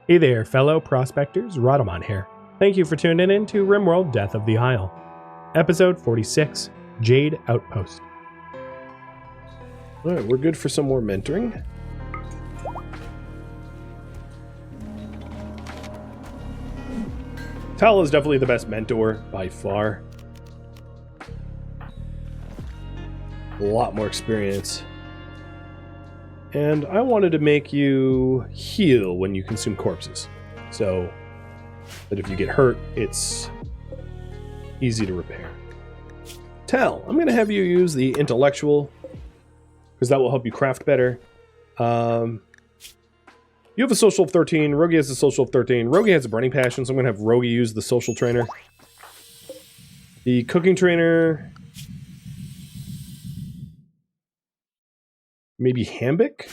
Hey there, fellow prospectors, Rhadamant here. Thank you for tuning in to RimWorld Death of the Isle. Episode 46, Jade Outpost. Alright, we're good for some more mentoring. Tal is definitely the best mentor by far. A lot more experience. And I wanted to make you heal when you consume corpses. So that if you get hurt, it's easy to repair. Tal, I'm going to have you use the intellectual, because that will help you craft better. You have a social of 13. Rogi has a social of 13. Rogi has a burning passion, so I'm going to have Rogi use the social trainer. The cooking trainer... maybe Hambic?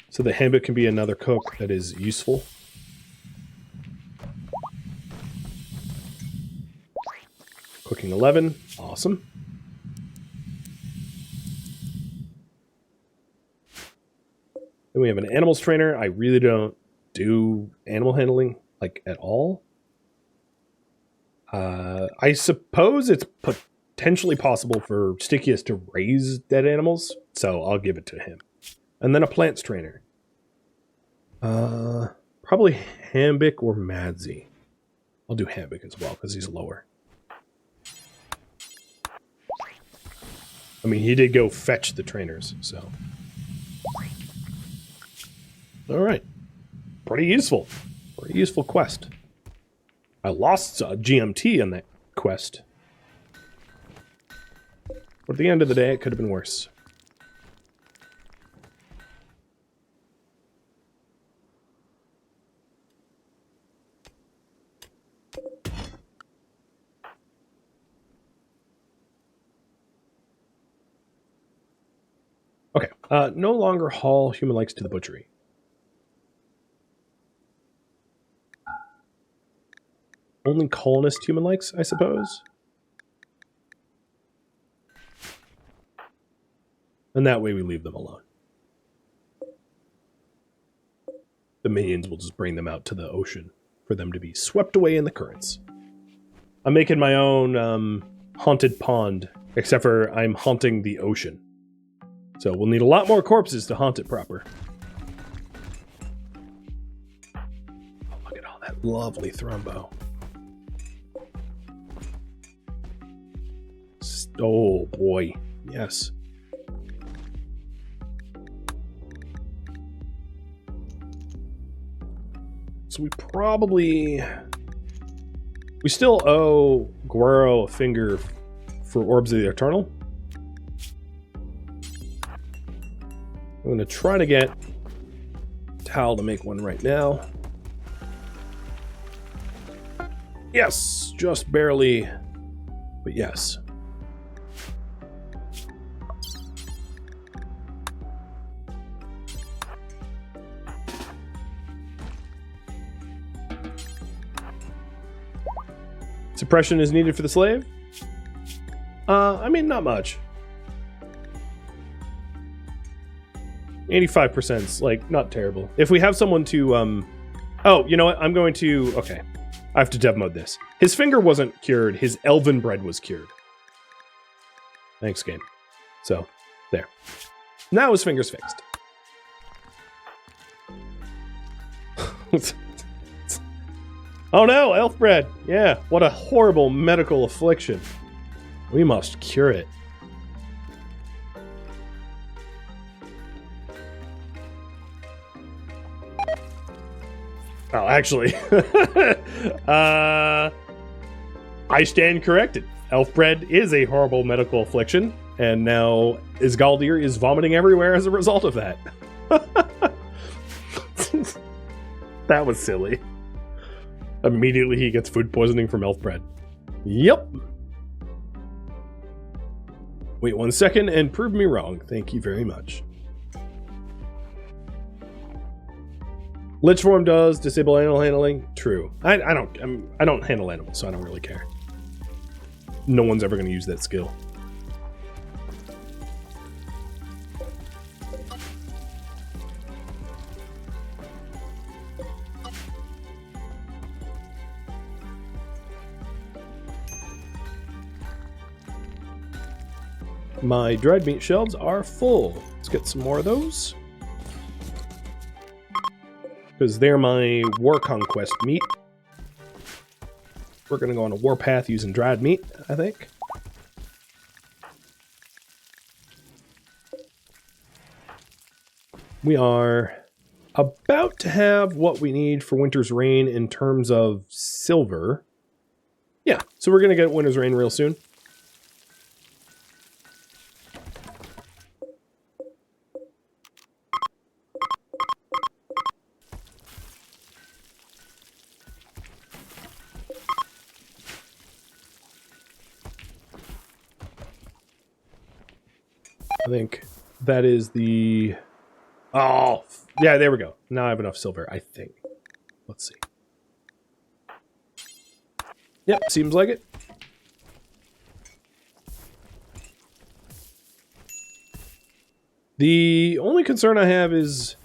So the Hambic can be another cook that is useful. Cooking 11. Awesome. Then we have an animals trainer. I really don't do animal handling, like, at all. I suppose it's potentially possible for Stickius to raise dead animals, so I'll give it to him. And then a plants trainer. Probably Hambic or Madzi. I'll do Hambic as well, because he's lower. I mean, he did go fetch the trainers, so... Alright. Pretty useful. Pretty useful quest. I lost GMT on that quest. But at the end of the day, it could have been worse. Okay, no longer haul human likes to the butchery. Only colonist human likes, I suppose. And that way we leave them alone. The minions will just bring them out to the ocean for them to be swept away in the currents. I'm making my own haunted pond, except for I'm haunting the ocean. So we'll need a lot more corpses to haunt it proper. Oh, look at all that lovely thrombo. Oh boy, yes. So we still owe Guero a finger for Orbs of the Eternal. I'm going to try to get Tal to make one right now. Yes, just barely, but yes. Suppression is needed for the slave? I mean, not much. 85%'s, like, not terrible. If we have someone to, oh, you know what? I'm going to... Okay. I have to dev mode this. His finger wasn't cured. His elven bread was cured. Thanks, game. So, there. Now his finger's fixed. Oh no, elf bread! Yeah, what a horrible medical affliction. We must cure it. Oh, actually, I stand corrected. Elf bread is a horrible medical affliction, and now Isgaldir is vomiting everywhere as a result of that. That was silly. Immediately he gets food poisoning from elf bread. Yep. Wait 1 second and prove me wrong. Thank you very much. Lich form does disable animal handling. True. I don't handle animals, so I don't really care. No one's ever going to use that skill. my dried meat shelves are full. Let's get some more of those. Because they're my war conquest meat. We're going to go on a warpath using dried meat, I think. We are about to have what we need for Winter's Reign in terms of silver. Yeah, so we're going to get Winter's Reign real soon. I think that is the... Oh, yeah, there we go. Now I have enough silver, I think. Let's see. Yep, seems like it. The only concern I have is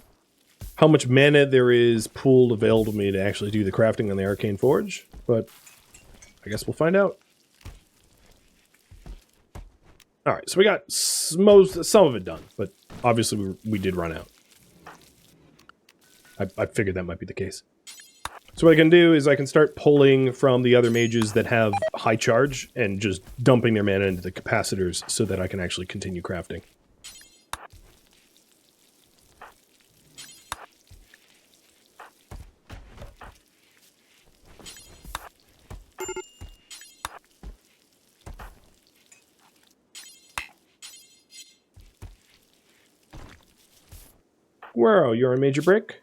how much mana there is pooled available to me to actually do the crafting on the Arcane Forge, but I guess we'll find out. Alright, so we got some of it done, but obviously we did run out. I figured that might be the case. So what I can do is I can start pulling from the other mages that have high charge and just dumping their mana into the capacitors so that I can actually continue crafting. Whoa, you're on Major Break?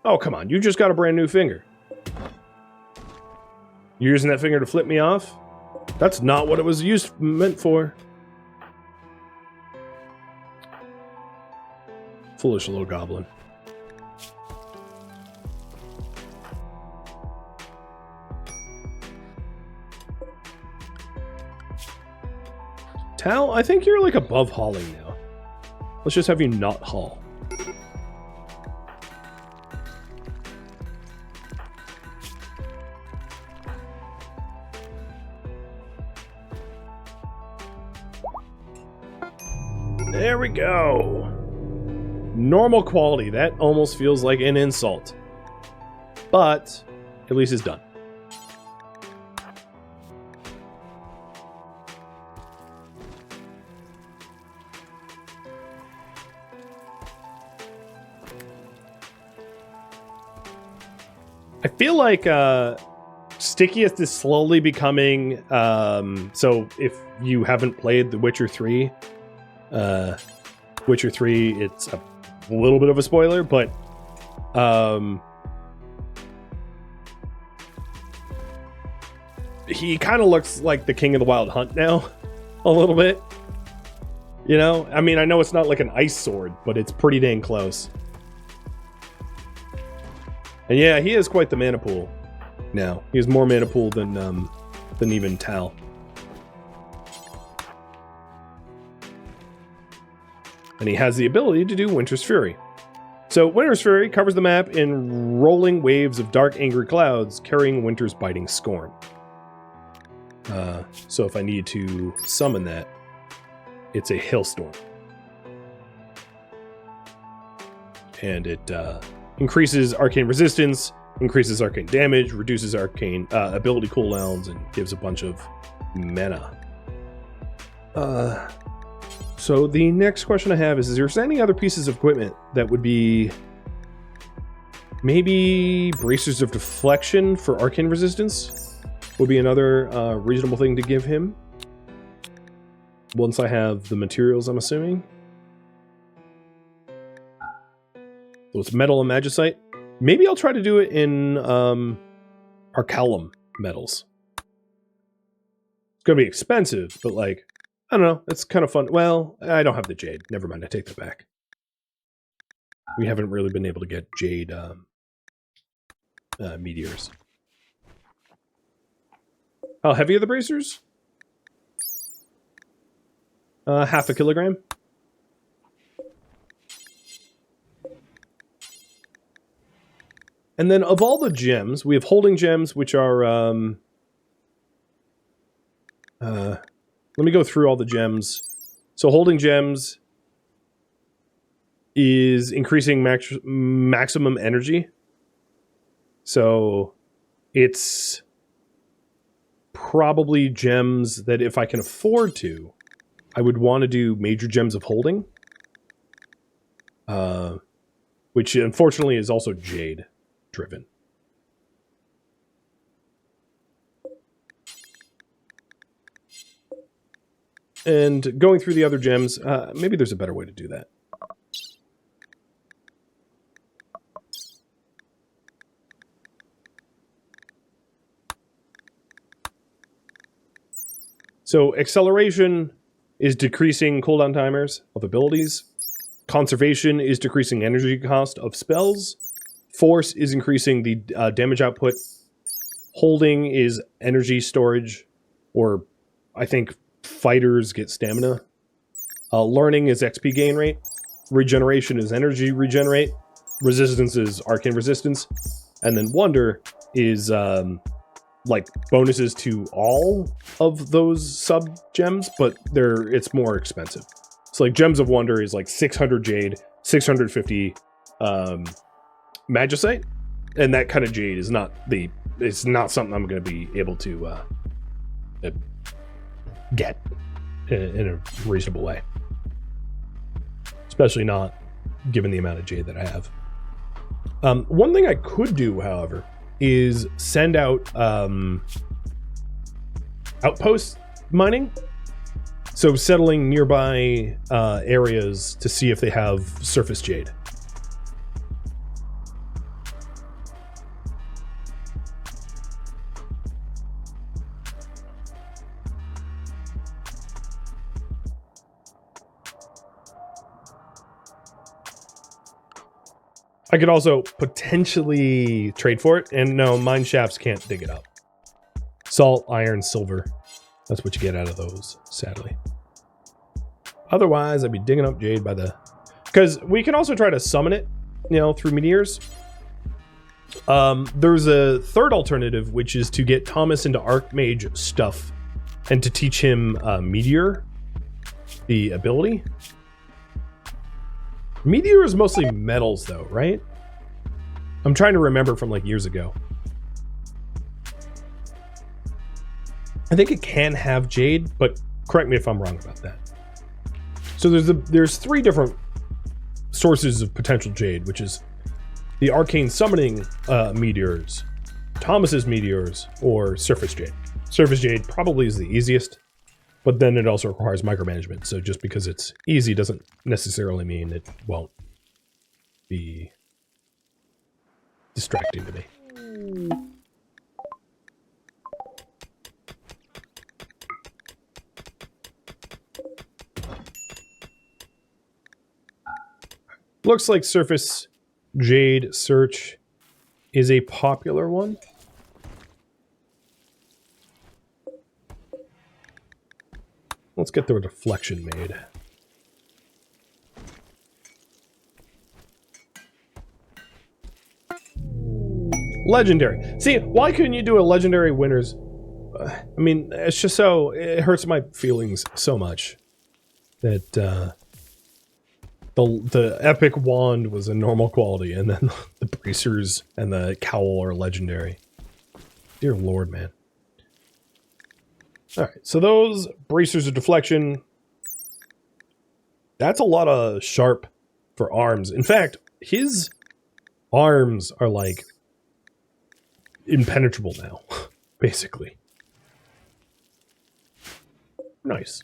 Oh, come on, you just got a brand new finger. You're using that finger to flip me off? That's not what it was meant for. Foolish little goblin. Tal, I think you're like above hauling now. Let's just have you not haul. There we go. Normal quality. That almost feels like an insult. But at least it's done. I feel like Stickiest is slowly becoming... so if you haven't played The Witcher 3... Witcher 3, it's a little bit of a spoiler, but he kind of looks like the King of the Wild Hunt now, a little bit. You know? I mean, I know it's not like an ice sword, but it's pretty dang close. And yeah, he has quite the mana pool now. He has more mana pool than even Tal. And he has the ability to do Winter's Fury. So Winter's Fury covers the map in rolling waves of dark, angry clouds carrying Winter's biting scorn. So if I need to summon that, it's a hailstorm. And it increases arcane resistance, increases arcane damage, reduces arcane ability cooldowns, and gives a bunch of mana. So the next question I have is there any other pieces of equipment that would be maybe bracers of deflection for arcane resistance would be another reasonable thing to give him once I have the materials, I'm assuming. So it's metal and magicite. Maybe I'll try to do it in Arcalum metals. It's going to be expensive, but like, I don't know. It's kind of fun. Well, I don't have the Jade. Never mind. I take that back. We haven't really been able to get Jade meteors. How heavy are the bracers? Half a kilogram. And then of all the gems, we have holding gems, which are... let me go through all the gems So holding gems is increasing maximum energy. So it's probably gems that if I can afford to, I would want to do major gems of holding. Which unfortunately is also Jade driven. And going through the other gems, maybe there's a better way to do that. So acceleration is decreasing cooldown timers of abilities. Conservation is decreasing energy cost of spells. Force is increasing the damage output. Holding is energy storage, or I think fighters get stamina. Learning is XP gain rate. Regeneration is energy regenerate. Resistance is arcane resistance. And then wonder is like bonuses to all of those sub gems, but it's more expensive. So like Gems of Wonder is like 600 Jade, 650 Magicite, and that kind of Jade is it's not something I'm going to be able to get in a reasonable way. Especially not given the amount of Jade that I have. One thing I could do, however, is send out Outpost mining. So settling nearby areas to see if they have surface Jade. I could also potentially trade for it, and no, mine shafts can't dig it up. Salt, iron, silver. That's what you get out of those, sadly. Otherwise, I'd be digging up Jade by the... Because we can also try to summon it, through meteors. There's a third alternative, which is to get Thomas into Archmage stuff and to teach him Meteor, the ability. Meteor is mostly metals, though, right? I'm trying to remember from like years ago. I think it can have Jade, but correct me if I'm wrong about that. So there's three different sources of potential Jade, which is the arcane summoning meteors, Thomas's meteors, or surface Jade. Surface Jade probably is the easiest, but then it also requires micromanagement. So just because it's easy doesn't necessarily mean it won't be distracting to me. Looks like surface Jade search is a popular one. Let's get the deflection made. Legendary. See, why couldn't you do a legendary winners? I mean, it's just so... It hurts my feelings so much that the epic wand was a normal quality, and then the bracers and the cowl are legendary. Dear Lord, man. Alright, so those bracers of deflection, that's a lot of sharp for arms. In fact, his arms are like impenetrable now, basically. Nice.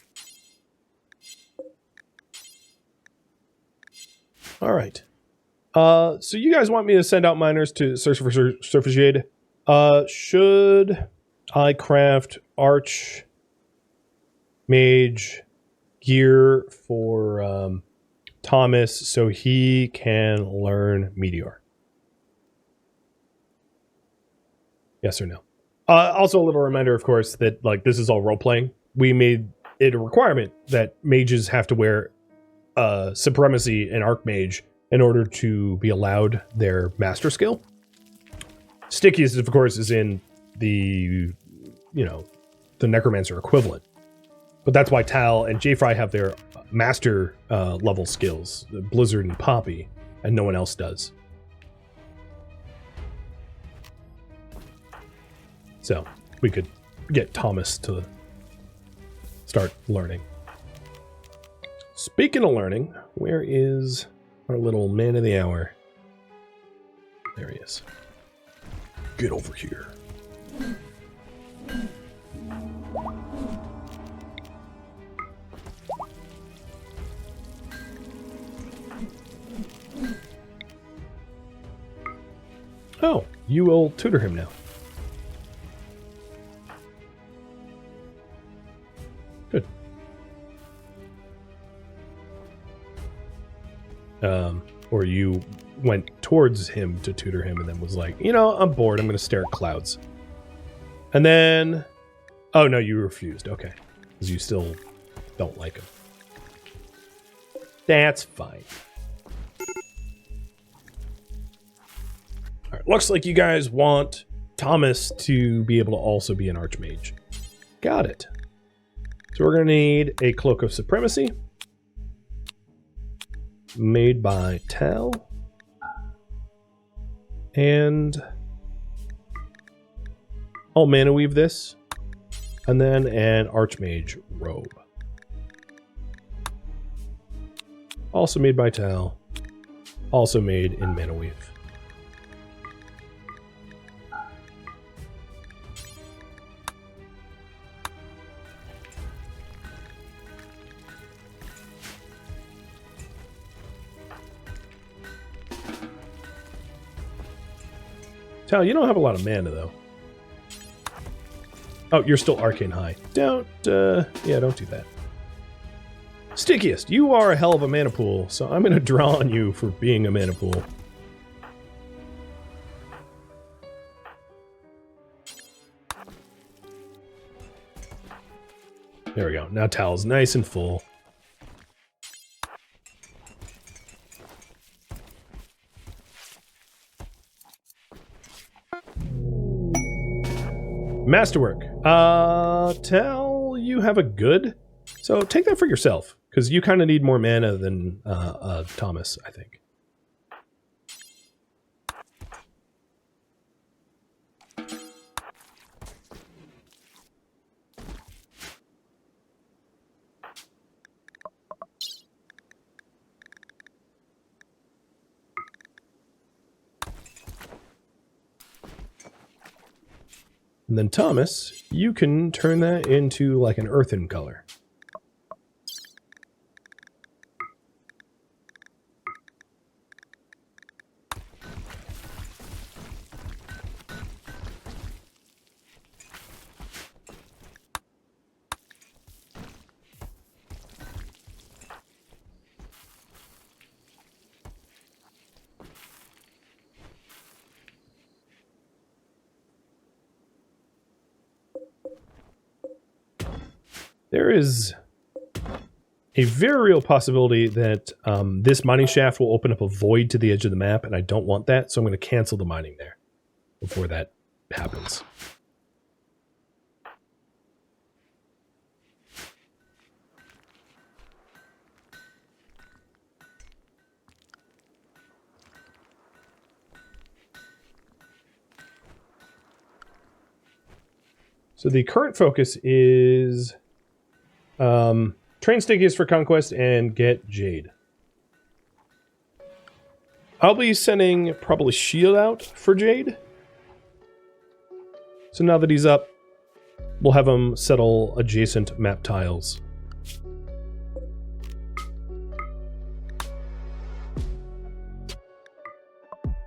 Alright. So you guys want me to send out miners to search for surface Jade? Should I craft arch mage gear for Thomas so he can learn meteor? Yes or no? Also a little reminder, of course, that like this is all role playing. We made it a requirement that mages have to wear supremacy and archmage in order to be allowed their master skill. Stickiest, of course, is in the the necromancer equivalent, but that's why Tal and Jfry have their master level skills, Blizzard and Poppy, and no one else does. So we could get Thomas to start learning. Speaking of learning, where is our little man of the hour? There he is. Get over here. Oh, you will tutor him now. Good. Or you went towards him to tutor him and then was like, you know, I'm bored. I'm going to stare at clouds. And then... Oh, no, you refused. Okay. Because you still don't like him. That's fine. All right. Looks like you guys want Thomas to be able to also be an archmage. Got it. So we're going to need a Cloak of Supremacy. Made by Tal. And I'll mana weave this. And then an Archmage robe. Also made by Tal. Also made in mana weave. Tal, you don't have a lot of mana, though. Oh, you're still Arcane High. Don't do that. Stickiest, you are a hell of a mana pool, so I'm going to draw on you for being a mana pool. There we go. Now Tal's nice and full. Masterwork. Tal, you have a good. So take that for yourself, because you kind of need more mana than Thomas, I think. And then Thomas, you can turn that into like an earthen color. There is a very real possibility that this mining shaft will open up a void to the edge of the map, and I don't want that, so I'm going to cancel the mining there before that happens. So the current focus is... train Stickiest for Conquest and get Jade. I'll be sending probably Shield out for Jade. So now that he's up, we'll have him settle adjacent map tiles.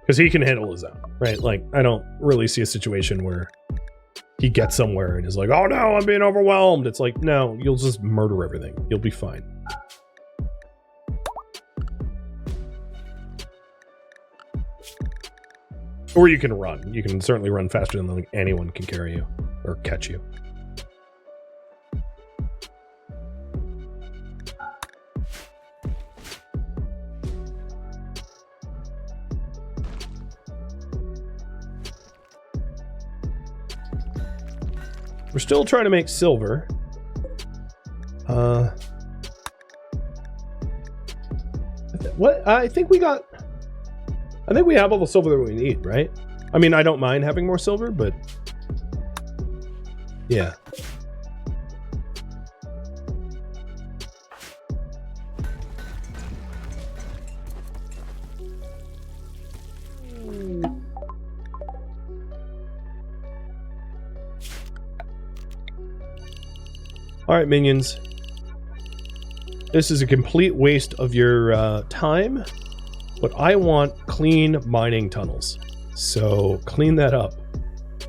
Because he can handle his own, right? Like, I don't really see a situation where he gets somewhere and is like, oh no, I'm being overwhelmed. It's like, no, you'll just murder everything. You'll be fine. Or you can run. You can certainly run faster than like, anyone can carry you or catch you. We're still trying to make silver. What? I think we have all the silver that we need, right? I mean, I don't mind having more silver, but yeah. All right, minions. This is a complete waste of your time, but I want clean mining tunnels. So clean that up,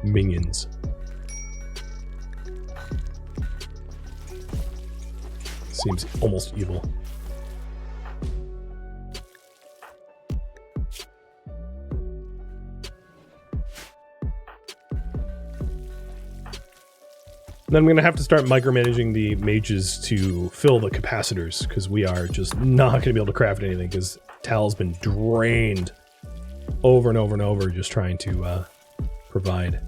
minions. Seems almost evil. Then I'm going to have to start micromanaging the mages to fill the capacitors, because we are just not going to be able to craft anything, because Tal's been drained over and over and over just trying to provide.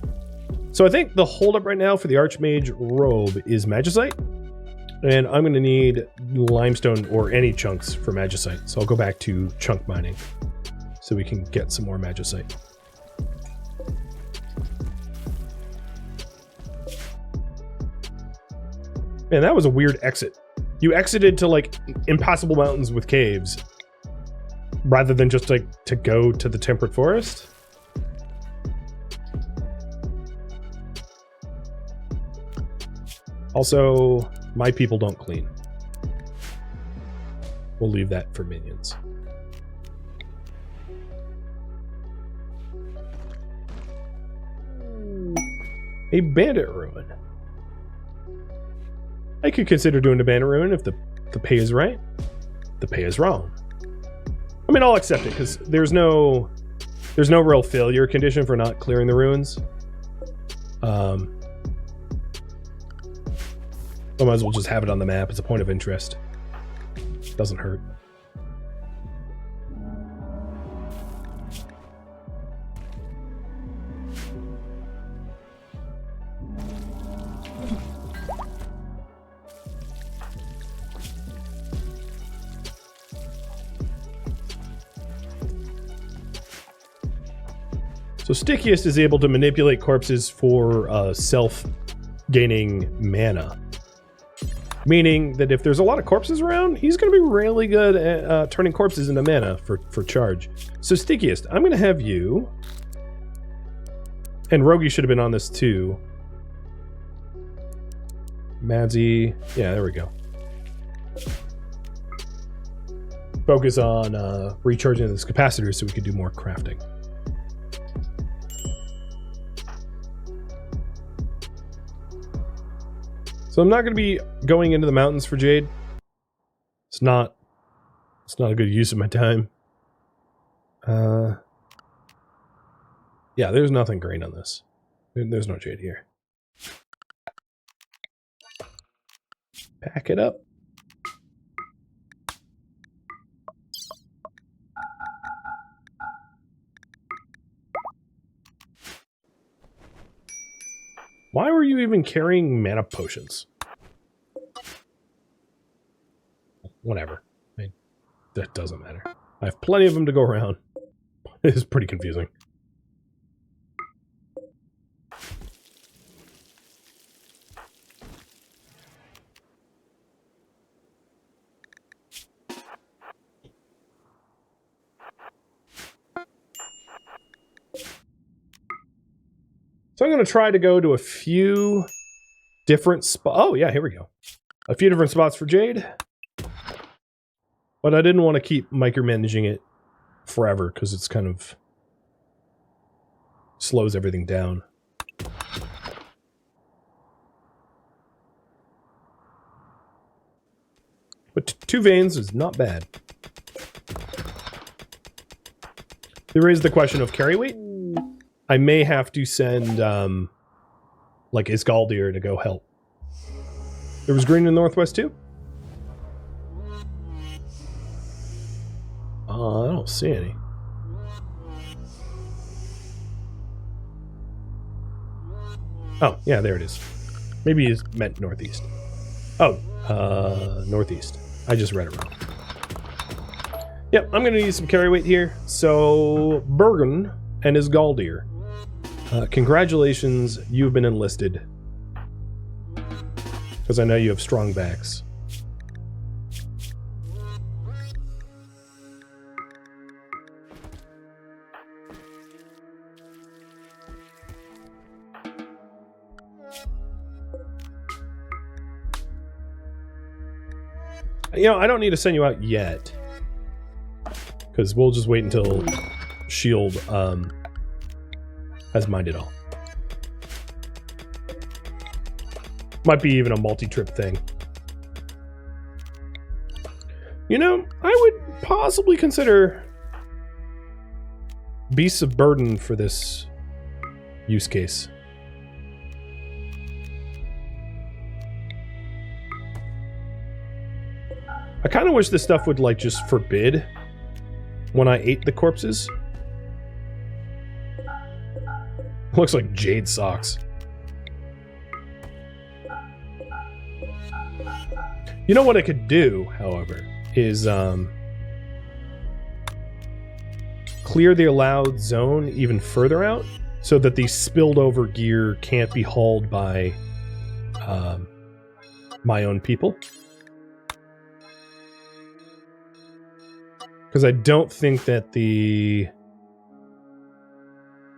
So I think the holdup right now for the Archmage robe is magicite, and I'm going to need limestone or any chunks for magicite. So I'll go back to chunk mining so we can get some more magicite. Man, that was a weird exit. You exited to like impassable mountains with caves rather than just like to go to the temperate forest. Also, my people don't clean. We'll leave that for minions. A bandit ruin. I could consider doing a bandit ruin if the pay is right. The pay is wrong. I mean, I'll accept it because there's no real failure condition for not clearing the ruins. I might as well just have it on the map as a point of interest. Doesn't hurt. So Stickiest is able to manipulate corpses for self-gaining mana. Meaning that if there's a lot of corpses around, he's going to be really good at turning corpses into mana for charge. So Stickiest, I'm going to have you... And Rogie should have been on this too. Madsy... Yeah, there we go. Focus on recharging this capacitor so we can do more crafting. So I'm not going to be going into the mountains for Jade. It's not a good use of my time. Yeah, there's nothing green on this. There's no Jade here. Pack it up. Why were you even carrying mana potions? Whatever. I mean, that doesn't matter. I have plenty of them to go around. It's pretty confusing. So I'm going to try to go to a few different spots. Oh, yeah, here we go. A few different spots for Jade. But I didn't want to keep micromanaging it forever because it's kind of slows everything down. But 2 veins is not bad. There is the question of carry weight. I may have to send, like, Isgaldir to go help. There was green in the northwest, too? I don't see any. Oh, yeah, there it is. Maybe he meant northeast. Oh, northeast. I just read it wrong. Yep, I'm going to need some carry weight here. So, Bergen and his Galdir. Congratulations, you've been enlisted. Because I know you have strong backs. You know, I don't need to send you out yet. Because we'll just wait until Shield has mined it all. Might be even a multi-trip thing. You know, I would possibly consider Beasts of Burden for this use case. I kind of wish this stuff would, like, just forbid when I ate the corpses. Looks like Jade socks. You know what I could do, however, is clear the allowed zone even further out so that the spilled over gear can't be hauled by my own people. Because I don't think that the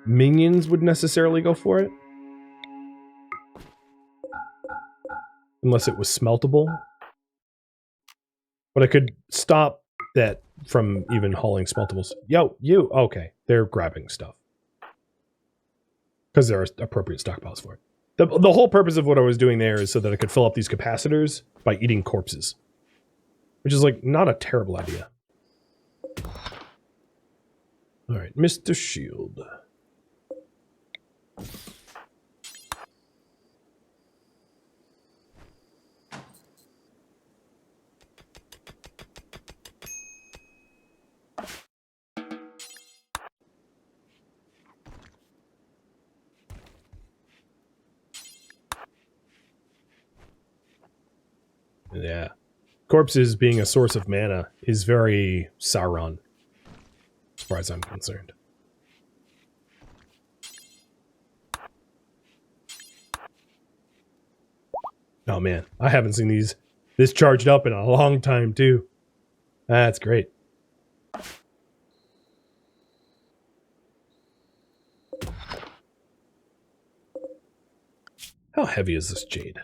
minions would necessarily go for it. Unless it was smeltable. But I could stop that from even hauling smeltables. Yo, you! Okay, they're grabbing stuff. Because there are appropriate stockpiles for it. The whole purpose of what I was doing there is so that I could fill up these capacitors by eating corpses. Which is, like, not a terrible idea. Alright, Mr. Shield. Yeah. Corpses being a source of mana is very Sauron, as far as I'm concerned. Oh man, I haven't seen this charged up in a long time too. That's great. How heavy is this jade?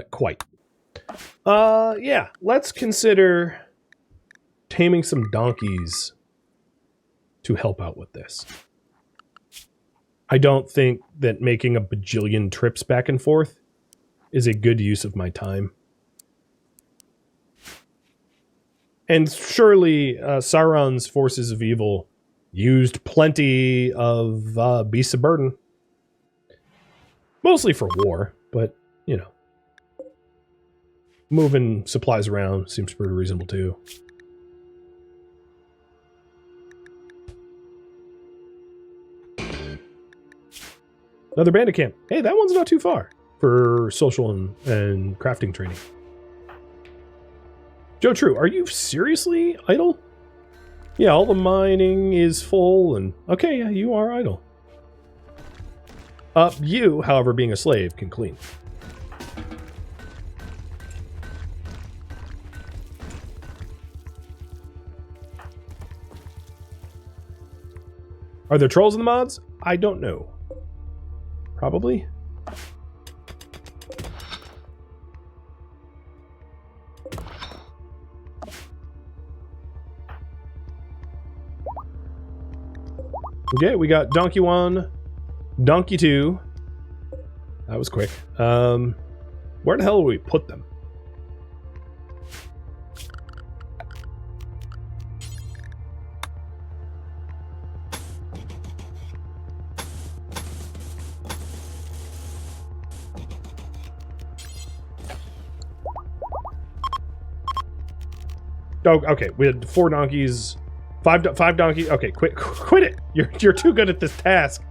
Quite. Yeah, let's consider taming some donkeys to help out with this. I don't think that making a bajillion trips back and forth is a good use of my time. And surely Sauron's forces of evil used plenty of beasts of burden. Mostly for war, but, you know. Moving supplies around seems pretty reasonable too. Another bandit camp. Hey, that one's not too far for social and crafting training. Joe True, are you seriously idle? Yeah, all the mining is full and... Okay, yeah, you are idle. You, however, being a slave, can clean. Are there trolls in the mods? I don't know. Probably. Okay, we got Donkey 1, Donkey 2. That was quick. Where the hell will we put them? Oh, okay. We had 4 donkeys, 5 donkeys. Okay, quit it. You're too good at this task.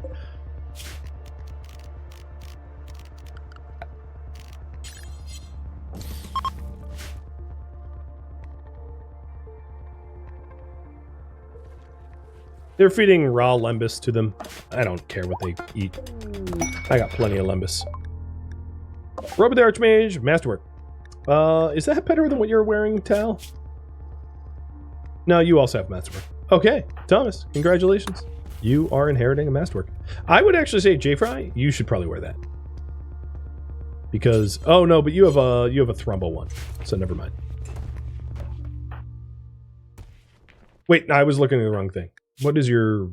They're feeding raw lembas to them. I don't care what they eat. I got plenty of lembas. Robe of the Archmage, Masterwork. Is that better than what you're wearing, Tal? No, you also have Masterwork. Okay, Thomas, congratulations. You are inheriting a Masterwork. I would actually say, J-Fry, you should probably wear that. Because, oh no, but you have a Thrumbo one, so never mind. Wait, I was looking at the wrong thing. What is your...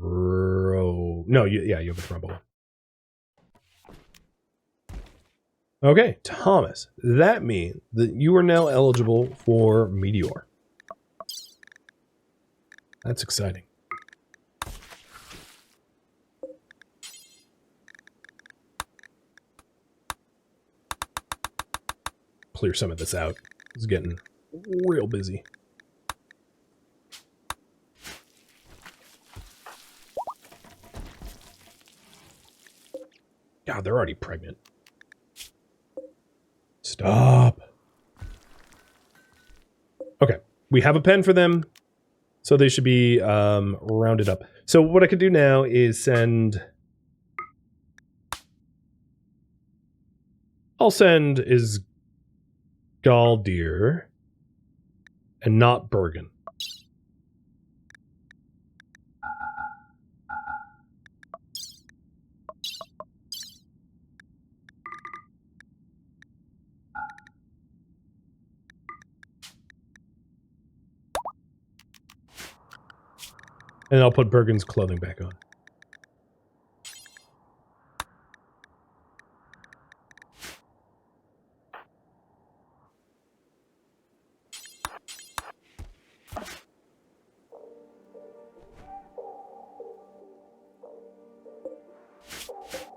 No, yeah, you have a Thrumbo one. Okay, Thomas, that means that you are now eligible for Meteor. That's exciting. Clear some of this out. It's getting real busy. God, they're already pregnant. Stop. Okay, we have a pen for them, so they should be rounded up. So what I could do now is send... I'll send is Galdir and not Bergen. And I'll put Bergen's clothing back on.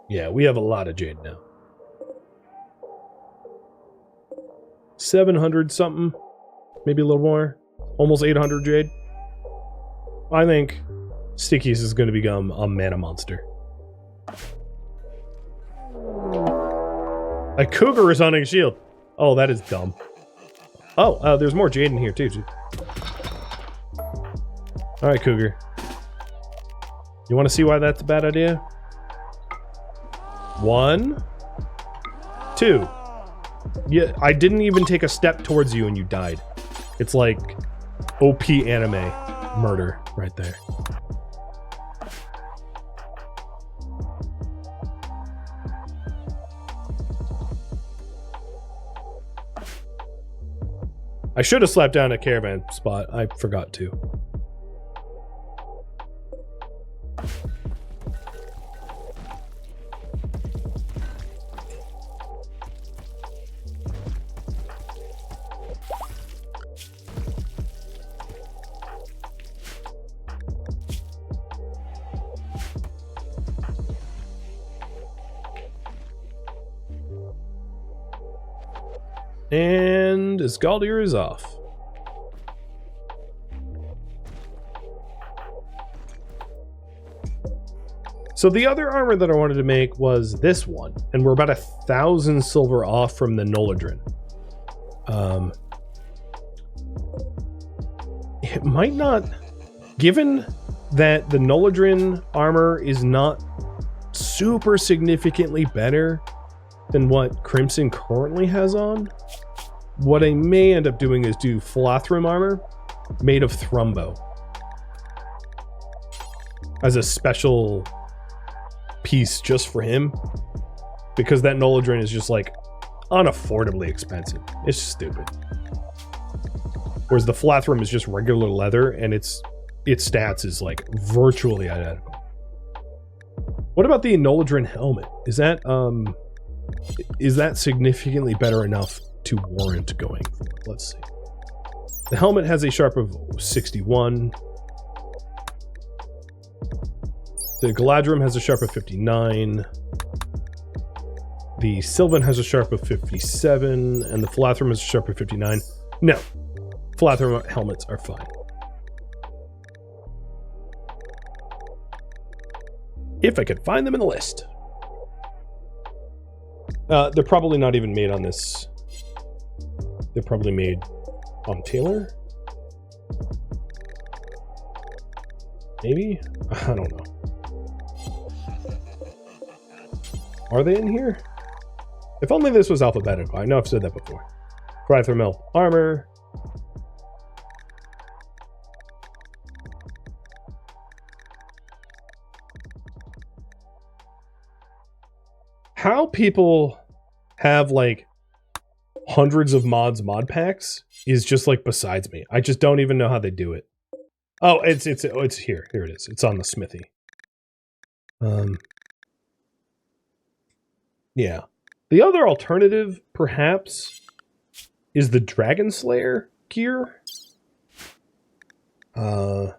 Yeah, we have a lot of Jade now. 700 something, maybe a little more. Almost 800 Jade. I think Stickies is going to become a mana monster. A cougar is hunting a shield. Oh, that is dumb. Oh, there's more Jade in here too. Alright, cougar. You want to see why that's a bad idea? 1, 2. Yeah, I didn't even take a step towards you and you died. It's like OP anime murder right there. I should have slapped down a caravan spot. I forgot to. And Isgaldir is off. So the other armor that I wanted to make was this one, and we're about 1,000 silver off from the Noladrin. It might not, given that the Noladrin armor is not super significantly better than what Crimson currently has on, what I may end up doing is do Flathrim armor made of Thrumbo as a special piece just for him, because that Noladrin is just like unaffordably expensive. It's stupid. Whereas the Flathrim is just regular leather and its stats is like virtually identical. What about the Noladrin helmet? Is that significantly better enough to warrant going? Let's see. The helmet has a sharp of 61. The Galadrim has a sharp of 59. The Sylvan has a sharp of 57, and the Flathrim has a sharp of 59. No, Flathrim helmets are fine. If I could find them in the list. They're probably not even made on this. They're probably made on Taylor. Maybe? I don't know. Are they in here? If only this was alphabetical. I know I've said that before. 5 thermal armor. How people have like hundreds of mod packs is just like besides me. I just don't even know how they do it. Oh, it's here. Here it is. It's on the smithy. Yeah. The other alternative, perhaps, is the Dragon Slayer gear. I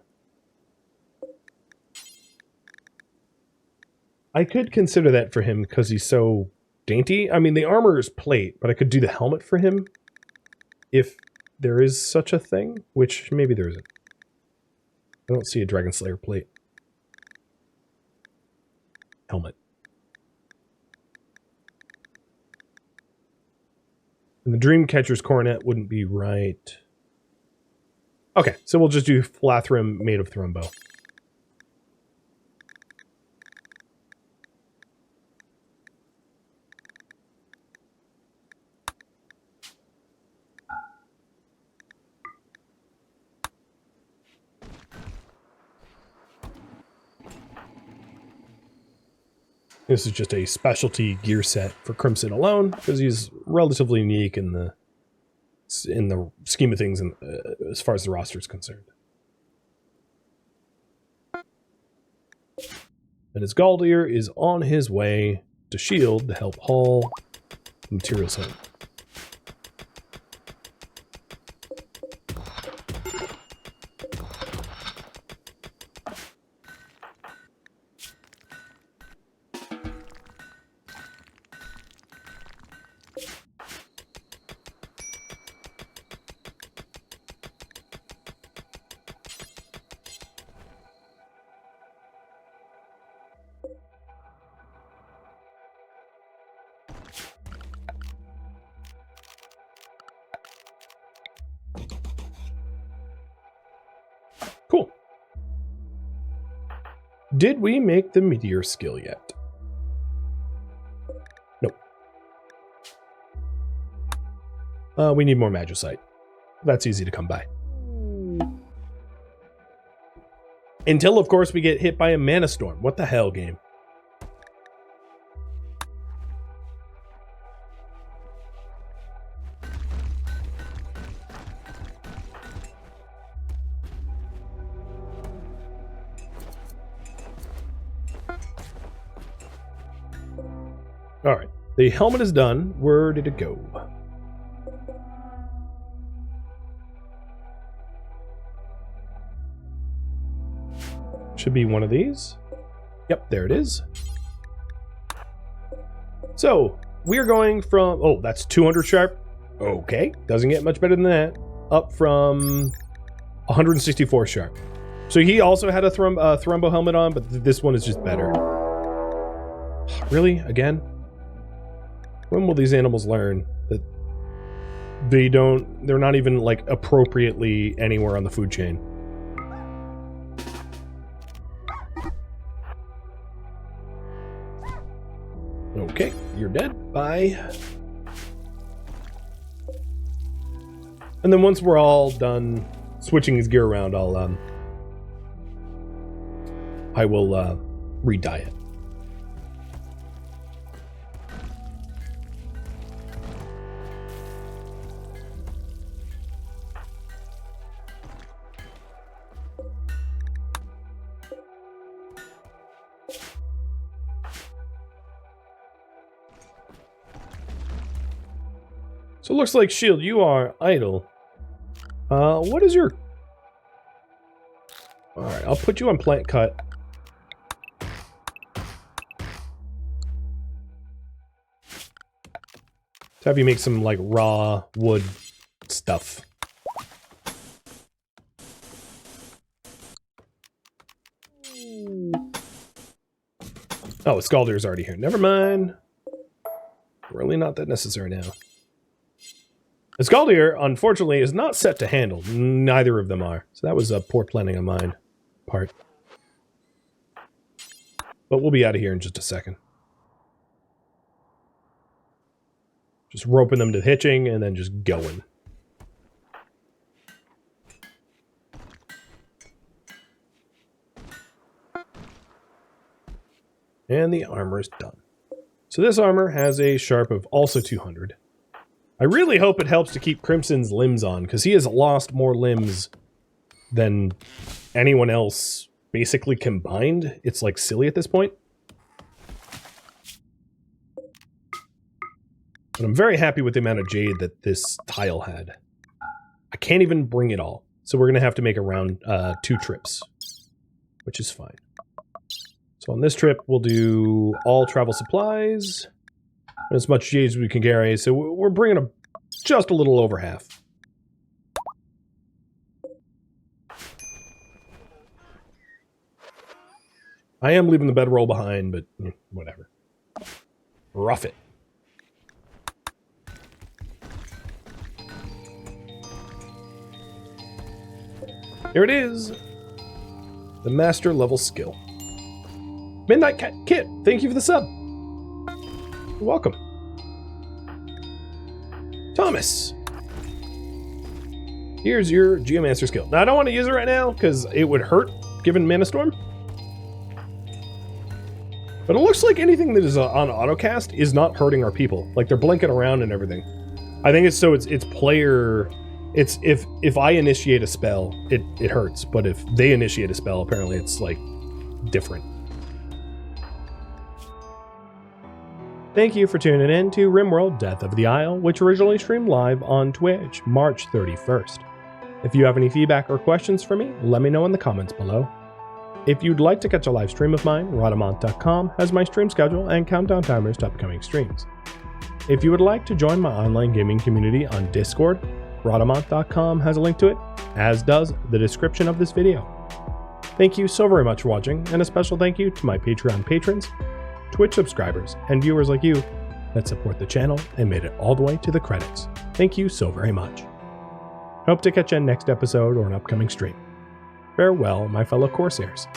could consider that for him because he's so dainty. I mean, the armor is plate, but I could do the helmet for him if there is such a thing, which maybe there isn't. I don't see a Dragon Slayer plate. Helmet. And the Dreamcatcher's coronet wouldn't be right. Okay, so we'll just do Flathrim made of Thrumbo. This is just a specialty gear set for Crimson alone, because he's relatively unique in the scheme of things, and as far as the roster is concerned. And his Galdir is on his way to Shield to help haul materials home. Cool. Did we make the meteor skill yet? Nope. We need more Magicite. That's easy to come by. Until, of course, we get hit by a mana storm. What the hell, game? All right, the helmet is done. Where did it go? Should be one of these. Yep, there it is. So we're going from, oh, that's 200 sharp. Okay, doesn't get much better than that. Up from 164 sharp. So he also had a Thrumbo helmet on, but this one is just better. Really? Again? When will these animals learn that they're not even like appropriately anywhere on the food chain? Okay, you're dead. Bye. And then once we're all done switching his gear around, I will re-dye it. So it looks like, Shield, you are idle. What is your... Alright, I'll put you on plant cut. To have you make some, like, raw wood stuff. Oh, Scaldir's already here. Never mind. Really not that necessary now. Scaldir, unfortunately, is not set to handle. Neither of them are. So that was a poor planning on mine part. But we'll be out of here in just a second. Just roping them to hitching and then just going. And the armor is done. So this armor has a sharp of also 200. I really hope it helps to keep Crimson's limbs on, because he has lost more limbs than anyone else basically combined. It's like silly at this point. But I'm very happy with the amount of Jade that this tile had. I can't even bring it all. So we're going to have to make around 2 trips, which is fine. So on this trip, we'll do all travel supplies, as much Jade as we can carry. So we're bringing just a little over half. I am leaving the bedroll behind, but whatever. Rough it. Here it is. The master level skill. Midnight Cat Kit, thank you for the sub. You're welcome. Thomas. Here's your Geomancer skill. Now, I don't want to use it right now because it would hurt given Mana Storm. But it looks like anything that is on autocast is not hurting our people. Like, they're blinking around and everything. I think it's player... It's if I initiate a spell, it hurts. But if they initiate a spell, apparently it's, like, different. Thank you for tuning in to RimWorld Death of the Isle, which originally streamed live on Twitch, March 31st. If you have any feedback or questions for me, let me know in the comments below. If you'd like to catch a live stream of mine, Rhadamant.com has my stream schedule and countdown timers to upcoming streams. If you would like to join my online gaming community on Discord, Rhadamant.com has a link to it, as does the description of this video. Thank you so very much for watching, and a special thank you to my Patreon patrons, Twitch subscribers, and viewers like you that support the channel and made it all the way to the credits. Thank you so very much. Hope to catch you in next episode or an upcoming stream. Farewell, my fellow Corsairs.